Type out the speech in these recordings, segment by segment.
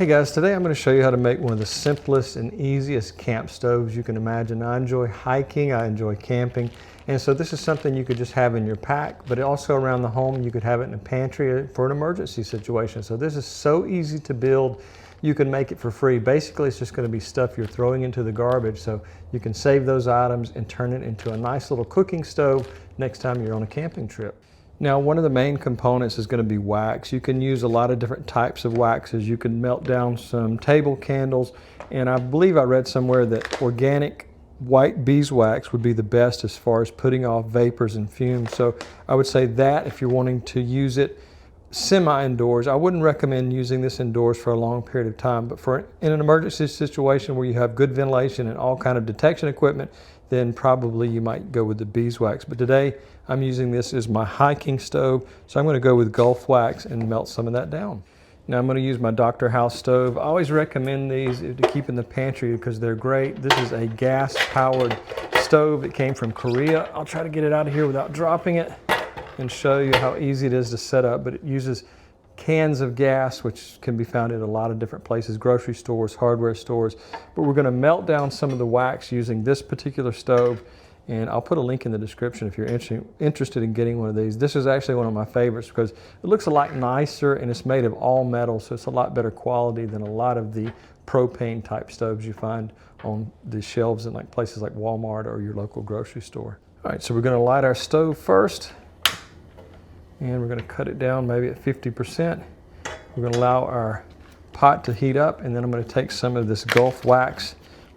Hey guys, today I'm going to show you how to make one of the simplest and easiest camp stoves you can imagine. I enjoy hiking, I enjoy camping, and so this is something you could just have in your pack, but also around the home you could have it in a pantry for an emergency situation. So this is so easy to build, you can make it for free. Basically it's just going to be stuff you're throwing into the garbage, so you can save those items and turn it into a nice little cooking stove next time you're on a camping trip. Now, one of the main components is going to be wax. You can use a lot of different types of waxes. You can melt down some table candles, and I believe I read somewhere that organic white beeswax would be the best as far as putting off vapors and fumes. So I would say that if you're wanting to use it semi-indoors. I wouldn't recommend using this indoors for a long period of time, but in an emergency situation where you have good ventilation and all kind of detection equipment, then probably you might go with the beeswax. But today I'm using this as my hiking stove, so I'm going to go with Gulf wax and melt some of that down. Now I'm going to use my Dr. House stove. I always recommend these to keep in the pantry because they're great. This is a gas-powered stove. It came from Korea. I'll try to get it out of here without dropping it and show you how easy it is to set up, but it uses cans of gas, which can be found in a lot of different places, grocery stores, hardware stores. But we're going to melt down some of the wax using this particular stove, and I'll put a link in the description if you're interested in getting one of these. This is actually one of my favorites because it looks a lot nicer and it's made of all metal, so it's a lot better quality than a lot of the propane type stoves you find on the shelves in like places like Walmart or your local grocery store. All right, so we're going to light our stove first. And we're going to cut it down maybe at 50%. We're going to allow our pot to heat up, and then I'm going to take some of this Gulf wax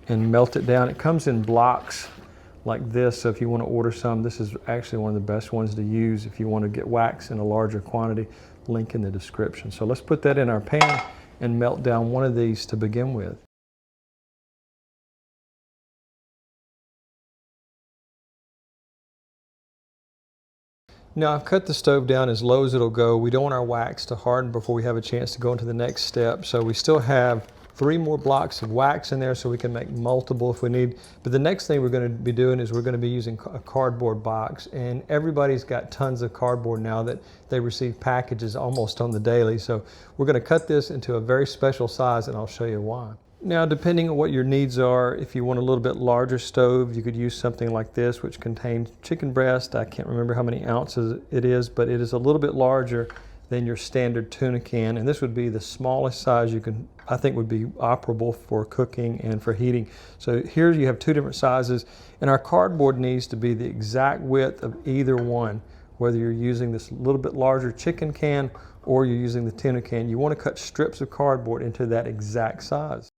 and melt it down. It comes in blocks like this, so if you want to order some, this is actually one of the best ones to use if you want to get wax in a larger quantity. Link in the description. So let's put that in our pan and melt down one of these to begin with. Now I've cut the stove down as low as it'll go. We don't want our wax to harden before we have a chance to go into the next step. So we still have 3 more blocks of wax in there so we can make multiple if we need. But the next thing we're going to be doing is we're going to be using a cardboard box. And everybody's got tons of cardboard now that they receive packages almost on the daily. So we're going to cut this into a very special size, and I'll show you why. Now, depending on what your needs are, if you want a little bit larger stove, you could use something like this, which contains chicken breast. I can't remember how many ounces it is, but it is a little bit larger than your standard tuna can. And this would be the smallest size I think would be operable for cooking and for heating. So here you have 2 different sizes, and our cardboard needs to be the exact width of either one. Whether you're using this little bit larger chicken can or you're using the tuna can, you want to cut strips of cardboard into that exact size.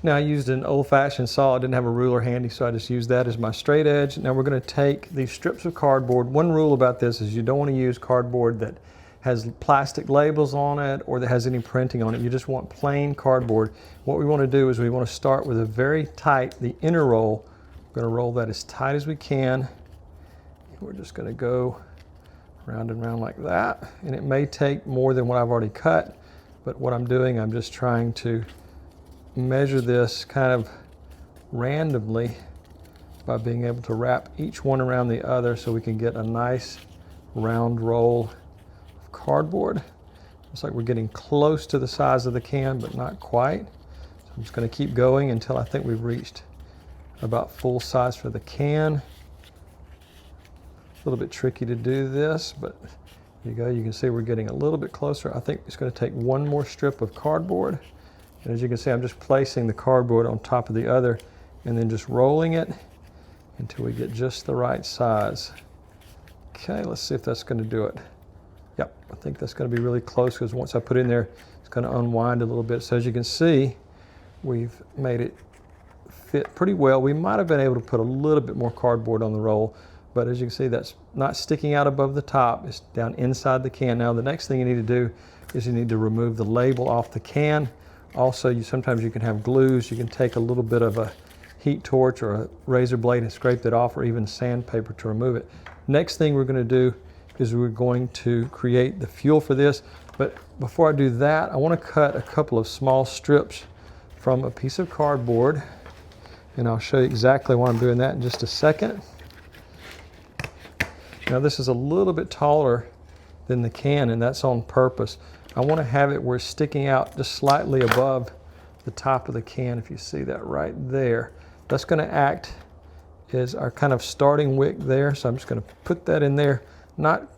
Now I used an old-fashioned saw. I didn't have a ruler handy, so I just used that as my straight edge. Now we're going to take these strips of cardboard. One rule about this is you don't want to use cardboard that has plastic labels on it or that has any printing on it. You just want plain cardboard. What we want to do is we want to start with a very tight, the inner roll. We're going to roll that as tight as we can. We're just going to go round and round like that. And it may take more than what I've already cut, but what I'm doing, I'm just trying to measure this kind of randomly by being able to wrap each one around the other so we can get a nice round roll of cardboard. Looks like we're getting close to the size of the can, but not quite. So I'm just going to keep going until I think we've reached about full size for the can. A little bit tricky to do this, but there you go. You can see we're getting a little bit closer. I think it's going to take one more strip of cardboard. And as you can see, I'm just placing the cardboard on top of the other and then just rolling it until we get just the right size. Okay, let's see if that's going to do it. Yep, I think that's going to be really close because once I put it in there, it's going to unwind a little bit. So as you can see, we've made it fit pretty well. We might have been able to put a little bit more cardboard on the roll, but as you can see, that's not sticking out above the top. It's down inside the can. Now, the next thing you need to do is you need to remove the label off the can. Also, sometimes you can have glues. You can take a little bit of a heat torch or a razor blade and scrape that off, or even sandpaper to remove it. Next thing we're going to do is we're going to create the fuel for this. But before I do that, I want to cut a couple of small strips from a piece of cardboard. And I'll show you exactly why I'm doing that in just a second. Now this is a little bit taller than the can, and that's on purpose. I want to have it where it's sticking out just slightly above the top of the can, if you see that right there. That's going to act as our kind of starting wick there. So I'm just going to put that in there, not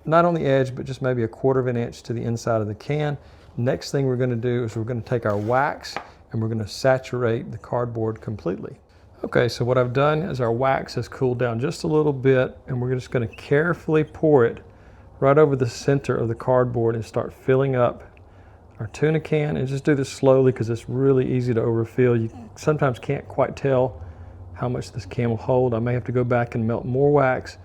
on the edge, but just maybe 1/4 of an inch to the inside of the can. Next thing we're going to do is we're going to take our wax and we're going to saturate the cardboard completely. Okay, so what I've done is our wax has cooled down just a little bit, and we're just going to carefully pour it right over the center of the cardboard and start filling up our tuna can. And just do this slowly because it's really easy to overfill. You sometimes can't quite tell how much this can will hold. I may have to go back and melt more wax,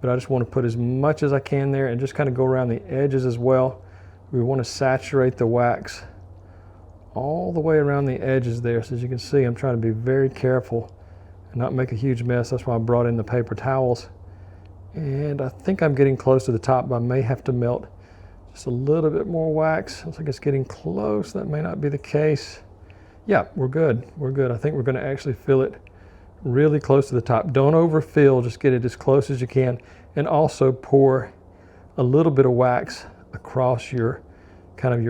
but I just want to put as much as I can there and just kind of go around the edges as well. We want to saturate the wax all the way around the edges there. So as you can see, I'm trying to be very careful and not make a huge mess. That's why I brought in the paper towels. And I think I'm getting close to the top, but I may have to melt just a little bit more wax. Looks like it's getting close. That may not be the case. Yeah, we're good. We're good. I think we're going to actually fill it really close to the top. Don't overfill, just get it as close as you can. And also pour a little bit of wax across your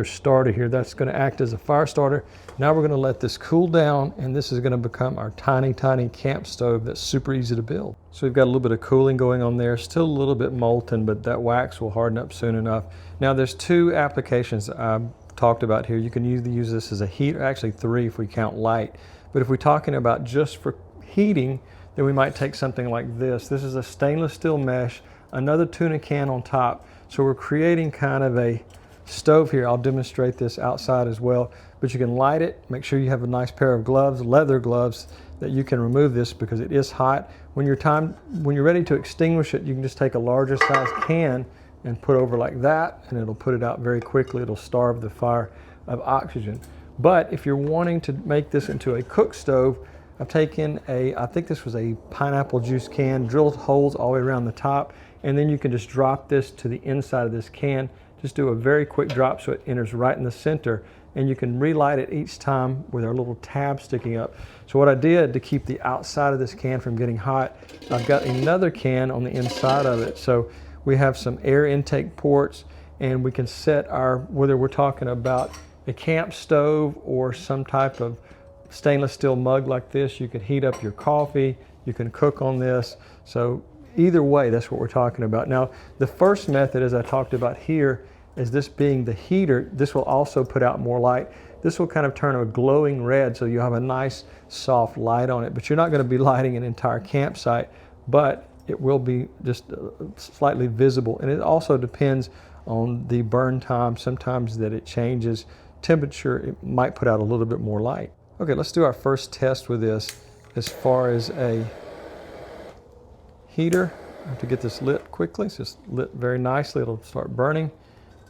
starter here. That's going to act as a fire starter. Now we're going to let this cool down, and this is going to become our tiny camp stove that's super easy to build. So we've got a little bit of cooling going on there, still a little bit molten, but that wax will harden up soon enough. Now there's 2 applications I've talked about here. You can use this as a heat, or actually 3 if we count light. But if we're talking about just for heating, then we might take something like this. This is a stainless steel mesh, another tuna can on top. So we're creating kind of a stove here. I'll demonstrate this outside as well, but you can light it. Make sure you have a nice pair of gloves, leather gloves, that you can remove this because it is hot. When you're ready to extinguish it, you can just take a larger size can and put over like that, and it'll put it out very quickly. It'll starve the fire of oxygen. But if you're wanting to make this into a cook stove, I've taken I think this was a pineapple juice can, drilled holes all the way around the top, and then you can just drop this to the inside of this can. Just do a very quick drop so it enters right in the center, and you can relight it each time with our little tab sticking up. So what I did to keep the outside of this can from getting hot, I've got another can on the inside of it. So we have some air intake ports, and we can set whether we're talking about a camp stove or some type of stainless steel mug like this, you can heat up your coffee, you can cook on this. So either way, that's what we're talking about. Now, the first method, as I talked about here, is this being the heater. This will also put out more light. This will kind of turn a glowing red, so you have a nice soft light on it. But you're not going to be lighting an entire campsite, but it will be just slightly visible. And it also depends on the burn time. Sometimes that it changes temperature, it might put out a little bit more light. Okay, let's do our first test with this as far as a heater. I have to get this lit quickly. It's just lit very nicely. It'll start burning.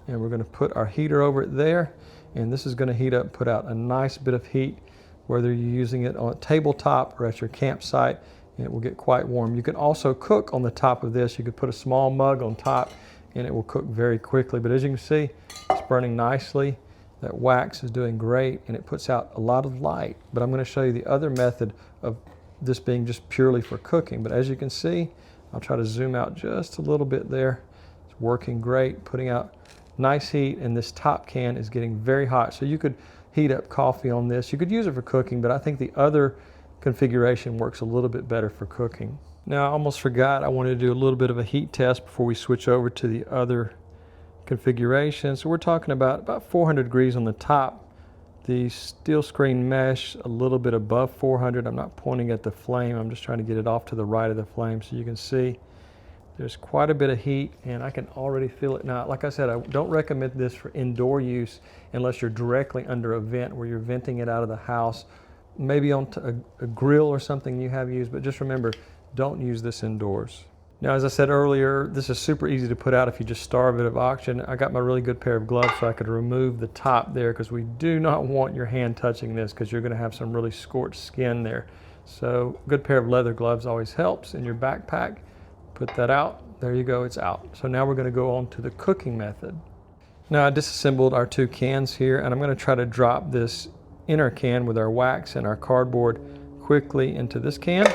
And we're going to put our heater over it there. And this is going to heat up, put out a nice bit of heat, whether you're using it on a tabletop or at your campsite, and it will get quite warm. You can also cook on the top of this. You could put a small mug on top and it will cook very quickly. But as you can see, it's burning nicely. That wax is doing great, and it puts out a lot of light. But I'm going to show you the other method of this being just purely for cooking. But as you can see, I'll try to zoom out just a little bit there. It's working great, putting out nice heat, and this top can is getting very hot. So you could heat up coffee on this. You could use it for cooking, but I think the other configuration works a little bit better for cooking. Now, I almost forgot, I wanted to do a little bit of a heat test before we switch over to the other configuration. So we're talking about 400 degrees on the top. The steel screen mesh a little bit above 400. I'm not pointing at the flame. I'm just trying to get it off to the right of the flame so you can see there's quite a bit of heat, and I can already feel it now. Like I said, I don't recommend this for indoor use unless you're directly under a vent where you're venting it out of the house, maybe on a grill or something you have used, but just remember, don't use this indoors. Now, as I said earlier, this is super easy to put out if you just starve it of oxygen. I got my really good pair of gloves so I could remove the top there, because we do not want your hand touching this because you're going to have some really scorched skin there. So a good pair of leather gloves always helps in your backpack. Put that out. There you go, it's out. So now we're going to go on to the cooking method. Now, I disassembled our 2 cans here, and I'm going to try to drop this inner can with our wax and our cardboard quickly into this can. A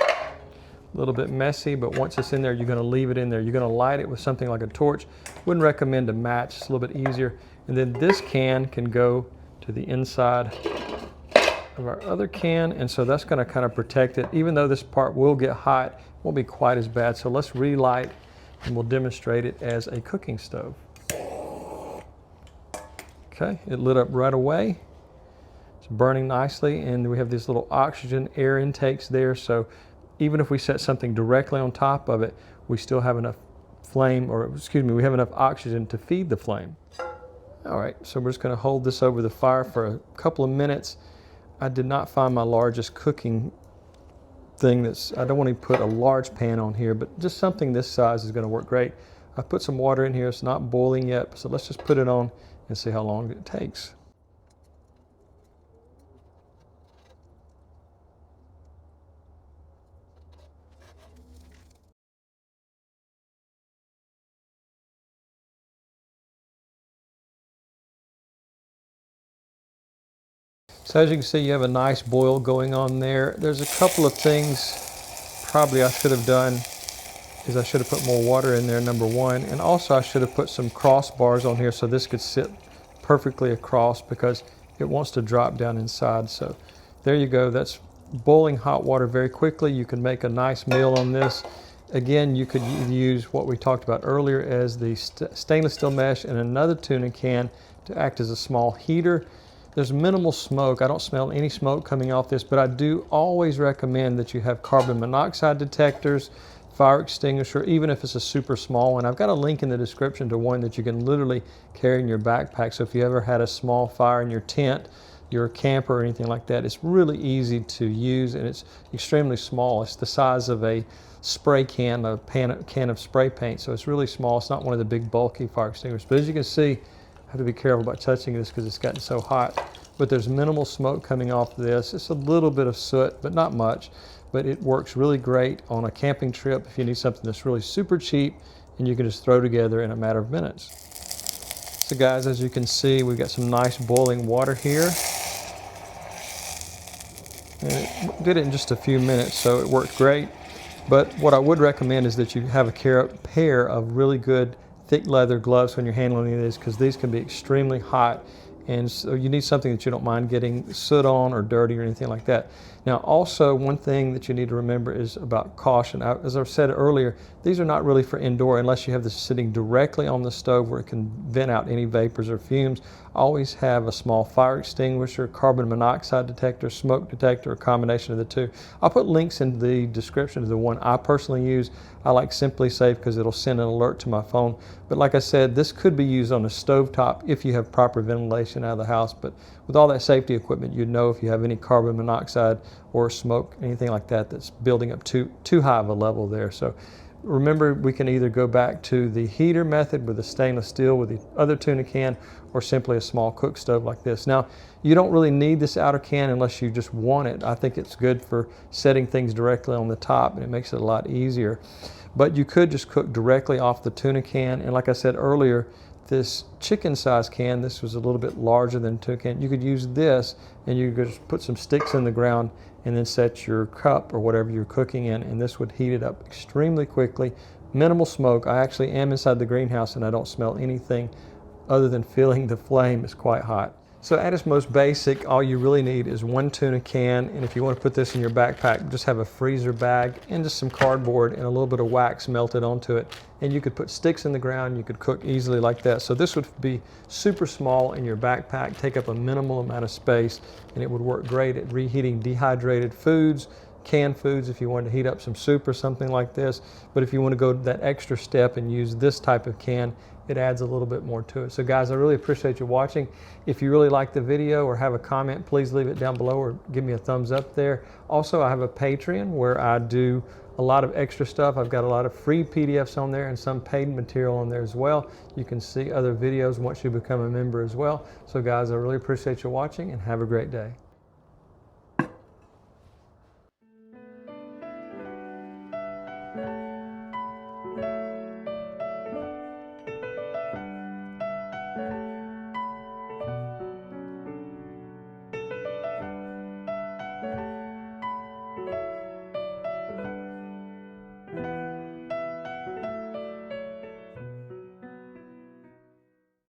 little bit messy, but once it's in there, you're gonna leave it in there. You're gonna light it with something like a torch. Wouldn't recommend a match, it's a little bit easier. And then this can go to the inside of our other can, and so that's gonna kind of protect it. Even though this part will get hot, it won't be quite as bad. So let's relight, and we'll demonstrate it as a cooking stove. Okay, it lit up right away. It's burning nicely, and we have these little oxygen air intakes there, so even if we set something directly on top of it, we still have enough flame, or excuse me, we have enough oxygen to feed the flame. All right, so we're just gonna hold this over the fire for a couple of minutes. I did not find my largest cooking thing I don't want to put a large pan on here, but just something this size is gonna work great. I put some water in here, it's not boiling yet, so let's just put it on and see how long it takes. So as you can see, you have a nice boil going on there. There's a couple of things probably I should have done is I should have put more water in there, number one, and also I should have put some crossbars on here so this could sit perfectly across because it wants to drop down inside. So there you go, that's boiling hot water very quickly. You can make a nice meal on this. Again, you could use what we talked about earlier as the stainless steel mesh and another tuna can to act as a small heater. There's minimal smoke. I don't smell any smoke coming off this, but I do always recommend that you have carbon monoxide detectors, fire extinguisher, even if it's a super small one. I've got a link in the description to one that you can literally carry in your backpack. So if you ever had a small fire in your tent, your camper or anything like that, it's really easy to use and it's extremely small. It's the size of a spray can, a can of spray paint. So it's really small. It's not one of the big bulky fire extinguishers. But as you can see, I have to be careful about touching this because it's gotten so hot. But there's minimal smoke coming off this. It's a little bit of soot, but not much. But it works really great on a camping trip if you need something that's really super cheap and you can just throw together in a matter of minutes. So guys, as you can see, we've got some nice boiling water here. And it did it in just a few minutes, so it worked great. But what I would recommend is that you have a pair of really good thick leather gloves when you're handling these, because these can be extremely hot, and so you need something that you don't mind getting soot on or dirty or anything like that. Now also, one thing that you need to remember is about caution. As I've said earlier, these are not really for indoor unless you have this sitting directly on the stove where it can vent out any vapors or fumes. Always have a small fire extinguisher, carbon monoxide detector, smoke detector, a combination of the two. I'll put links in the description to the one I personally use. I like Simply Safe because it'll send an alert to my phone. But like I said, this could be used on a stovetop if you have proper ventilation out of the house. But with all that safety equipment, you'd know if you have any carbon monoxide or smoke, anything like that that's building up too high of a level there. So remember, we can either go back to the heater method with the stainless steel with the other tuna can, or simply a small cook stove like this. Now, you don't really need this outer can unless you just want it. I think it's good for setting things directly on the top, and it makes it a lot easier. But you could just cook directly off the tuna can, and like I said earlier, this chicken size can, this was a little bit larger than a tuna can. You could use this, and you could just put some sticks in the ground and then set your cup or whatever you're cooking in, and this would heat it up extremely quickly. Minimal smoke. I actually am inside the greenhouse and I don't smell anything other than feeling the flame is quite hot. So at its most basic, all you really need is one tuna can, and if you want to put this in your backpack, just have a freezer bag and just some cardboard and a little bit of wax melted onto it. And you could put sticks in the ground, you could cook easily like that. So this would be super small in your backpack, take up a minimal amount of space, and it would work great at reheating dehydrated foods, canned foods if you wanted to heat up some soup or something like this. But if you want to go that extra step and use this type of can, it adds a little bit more to it. So guys, I really appreciate you watching. If you really like the video or have a comment, please leave it down below or give me a thumbs up there. Also, I have a Patreon where I do a lot of extra stuff. I've got a lot of free PDFs on there and some paid material on there as well. You can see other videos once you become a member as well. So guys, I really appreciate you watching and have a great day.